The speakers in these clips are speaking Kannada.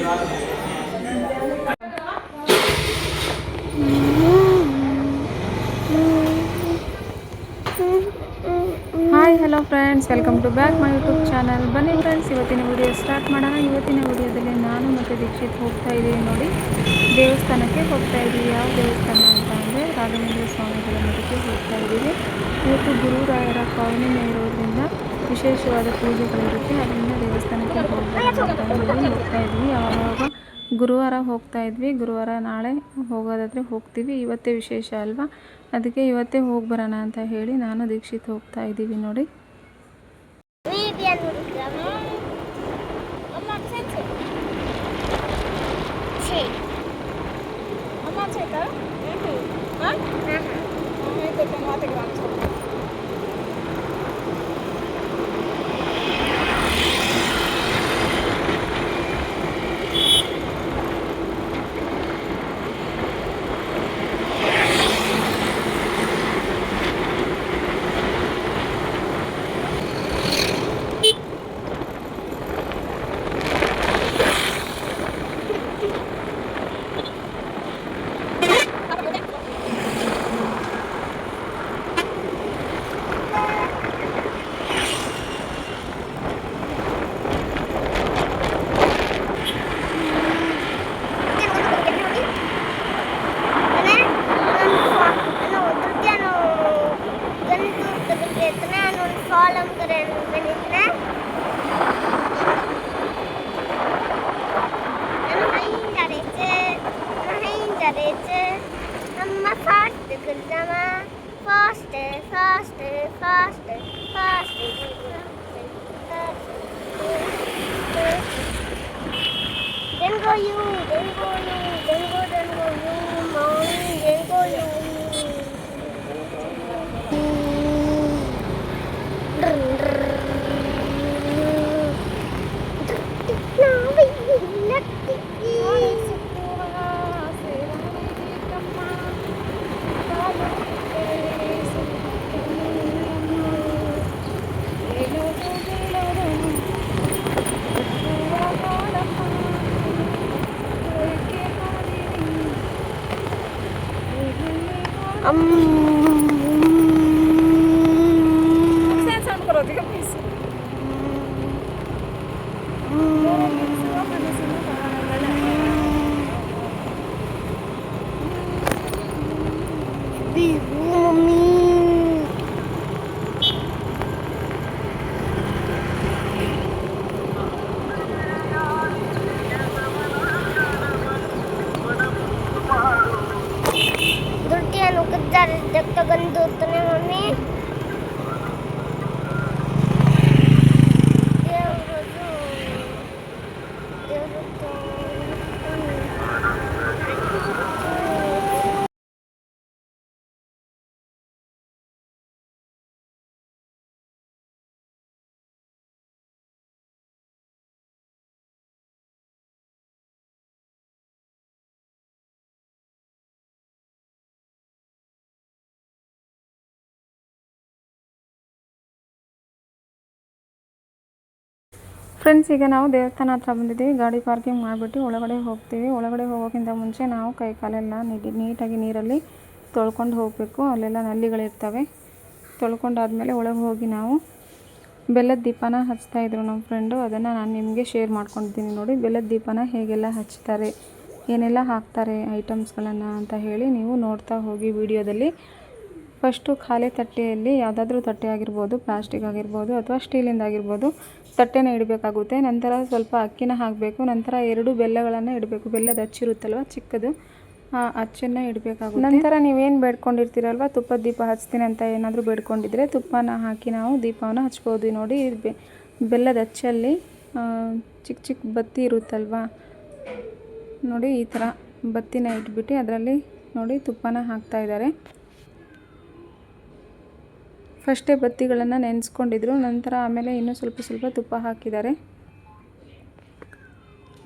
Hi hello friends, welcome to back my YouTube channel. ಬನ್ನಿ ಫ್ರೆಂಡ್ಸ್, ಇವತ್ತಿನ ವಿಡಿಯೋ ಸ್ಟಾರ್ಟ್ ಮಾಡೋಣ. ಇವತ್ತಿನ ವಿಡಿಯೋದಲ್ಲಿ ನಾನು ಮತ್ತು ದೀಕ್ಷಿತ್ ಹೋಗ್ತಾ ಇದ್ದೀವಿ ನೋಡಿ, ದೇವಸ್ಥಾನಕ್ಕೆ ಹೋಗ್ತಾ ಇದ್ದೀವಿ. ಯಾವ ದೇವಸ್ಥಾನ ಅಂತ ಅಂದರೆ ರಾಘವೇಂದ್ರ ಸ್ವಾಮಿಗಳ ಮಠಕ್ಕೆ ಹೋಗ್ತಾ ಇದ್ದೀವಿ. ಇವತ್ತು ಗುರುರಾಯರ ಪೌರ್ಣಿಮೆ ಇರೋದ್ರಿಂದ ವಿಶೇಷವಾದ ಪೂಜೆಗಳಿರುತ್ತೆ. ಅದರಿಂದ ದೇವಸ್ಥಾನಕ್ಕೆ ಹೋಗ್ತಾ ಇದ್ವಿ. ಯಾವಾಗ ಗುರುವಾರ ಹೋಗ್ತಾ ಇದ್ವಿ, ಗುರುವಾರ ನಾಳೆ ಹೋಗೋದಾದರೆ ಹೋಗ್ತೀವಿ. ಇವತ್ತೇ ವಿಶೇಷ ಅಲ್ವಾ, ಅದಕ್ಕೆ ಇವತ್ತೇ ಹೋಗಿ ಬರೋಣ ಅಂತ ಹೇಳಿ ನಾನು ದೀಕ್ಷಿತ್ ಹೋಗ್ತಾ ಇದ್ದೀವಿ ನೋಡಿ. Then go you, then go you, then go you, mommy, then go you. Ganda ito na mami. Friends, ಈಗ ನಾವು ದೇವಸ್ಥಾನ ಹತ್ರ ಬಂದಿದ್ದೀವಿ. ಗಾಡಿ ಪಾರ್ಕಿಂಗ್ ಮಾಡಿಬಿಟ್ಟು ಒಳಗಡೆ ಹೋಗ್ತೀವಿ. ಒಳಗಡೆ ಹೋಗೋಕ್ಕಿಂತ ಮುಂಚೆ ನಾವು ಕೈ ಕಾಲೆಲ್ಲ ನೀಟಾಗಿ ನೀರಲ್ಲಿ ತೊಳ್ಕೊಂಡು ಹೋಗಬೇಕು. ಅಲ್ಲೆಲ್ಲ ನಲ್ಲಿಗಳಿರ್ತವೆ. ತೊಳ್ಕೊಂಡಾದ್ಮೇಲೆ ಒಳಗೆ ಹೋಗಿ ನಾವು ಬೆಲ್ಲದ ದೀಪನ ಹಚ್ತಾಯಿದ್ರು ನಮ್ಮ ಫ್ರೆಂಡು. ಅದನ್ನು ನಾನು ನಿಮಗೆ ಶೇರ್ ಮಾಡ್ಕೊಂಡಿದ್ದೀನಿ ನೋಡಿ. ಬೆಲ್ಲದ ದೀಪನ ಹೇಗೆಲ್ಲ ಹಚ್ತಾರೆ, ಏನೆಲ್ಲ ಹಾಕ್ತಾರೆ ಐಟಮ್ಸ್ಗಳನ್ನು ಅಂತ ಹೇಳಿ ನೀವು ನೋಡ್ತಾ ಹೋಗಿ ವಿಡಿಯೋದಲ್ಲಿ. ಫಸ್ಟು ಖಾಲಿ ತಟ್ಟೆಯಲ್ಲಿ, ಯಾವುದಾದ್ರೂ ತಟ್ಟೆ ಆಗಿರ್ಬೋದು, ಪ್ಲಾಸ್ಟಿಕ್ ಆಗಿರ್ಬೋದು ಅಥವಾ ಸ್ಟೀಲಿಂದ ಆಗಿರ್ಬೋದು, ತಟ್ಟೆನ ಇಡಬೇಕಾಗುತ್ತೆ. ನಂತರ ಸ್ವಲ್ಪ ಅಕ್ಕಿನ ಹಾಕಬೇಕು. ನಂತರ 2 ಬೆಲ್ಲಗಳನ್ನು ಇಡಬೇಕು. ಬೆಲ್ಲದ ಅಚ್ಚಿರುತ್ತಲ್ವ ಚಿಕ್ಕದು, ಆ ಅಚ್ಚನ್ನು ಇಡಬೇಕಾಗುತ್ತೆ. ನಂತರ ನೀವೇನು ಬೇಡ್ಕೊಂಡಿರ್ತೀರಲ್ವ, ತುಪ್ಪದ ದೀಪ ಹಚ್ತೀನಿ ಅಂತ ಏನಾದರೂ ಬೇಡ್ಕೊಂಡಿದ್ರೆ ತುಪ್ಪನ ಹಾಕಿ ನಾವು ದೀಪವನ್ನು ಹಚ್ಬೋದು ನೋಡಿ. ಬೆಲ್ಲದ ಅಚ್ಚಲ್ಲಿ ಚಿಕ್ಕ ಚಿಕ್ಕ ಬತ್ತಿ ಇರುತ್ತಲ್ವ ನೋಡಿ, ಈ ಥರ ಬತ್ತಿನ ಇಟ್ಬಿಟ್ಟು ಅದರಲ್ಲಿ ನೋಡಿ ತುಪ್ಪನ ಹಾಕ್ತಾಯಿದ್ದಾರೆ. ಫಸ್ಟೇ ಬತ್ತಿಗಳನ್ನು ನೆನೆಸ್ಕೊಂಡಿದ್ರು. ನಂತರ ಆಮೇಲೆ ಇನ್ನೂ ಸ್ವಲ್ಪ ತುಪ್ಪ ಹಾಕಿದ್ದಾರೆ.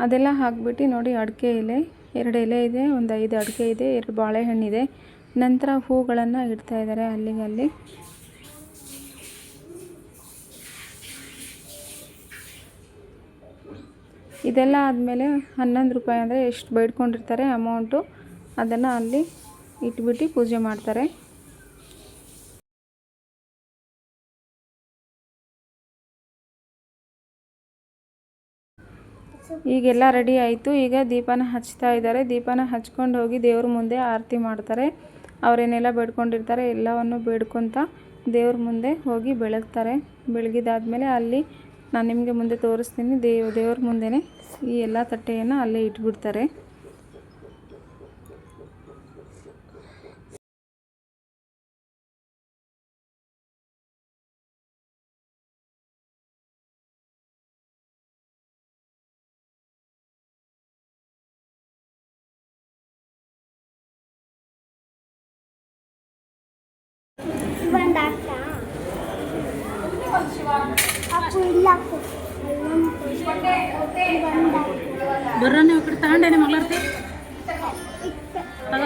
ಅದೆಲ್ಲ ಹಾಕ್ಬಿಟ್ಟು ನೋಡಿ, ಅಡಿಕೆ ಎಲೆ 2 ಎಲೆ ಇದೆ, ಒಂದು 5 ಅಡಿಕೆ ಇದೆ, 2 ಬಾಳೆಹಣ್ಣಿದೆ. ನಂತರ ಹೂಗಳನ್ನು ಇಡ್ತಾ ಇದ್ದಾರೆ ಅಲ್ಲಿಗೆ. ಇದೆಲ್ಲ ಆದಮೇಲೆ 11 ರೂಪಾಯಿ ಅಂದರೆ ಎಷ್ಟು ಬೇಡ್ಕೊಂಡಿರ್ತಾರೆ ಅಮೌಂಟು ಅದನ್ನು ಅಲ್ಲಿ ಇಟ್ಬಿಟ್ಟು ಪೂಜೆ ಮಾಡ್ತಾರೆ. ಈಗೆಲ್ಲ ರೆಡಿ ಆಯಿತು. ಈಗ ದೀಪನ ಹಚ್ತಾ ಇದ್ದಾರೆ. ದೀಪನ ಹಚ್ಕೊಂಡು ಹೋಗಿ ದೇವ್ರ ಮುಂದೆ ಆರತಿ ಮಾಡ್ತಾರೆ. ಅವರೇನೆಲ್ಲ ಬೇಡ್ಕೊಂಡಿರ್ತಾರೆ ಎಲ್ಲವನ್ನು ಬೇಡ್ಕೊತ ದೇವ್ರ ಮುಂದೆ ಹೋಗಿ ಬೆಳಗ್ತಾರೆ. ಬೆಳಗಿದಾದ್ಮೇಲೆ ಅಲ್ಲಿ ನಾನು ನಿಮಗೆ ಮುಂದೆ ತೋರಿಸ್ತೀನಿ. ದೇವ್ರ ಮುಂದೆನೇ ಈ ಎಲ್ಲ ತಟ್ಟೆಯನ್ನು ಅಲ್ಲೇ ಇಟ್ಬಿಡ್ತಾರೆ. ಬರ್ರ ನೀವು ಈ ಕಡೆ ತಗೊಂಡೇನೆ ಮಗಳರ್ತಿ ತಗ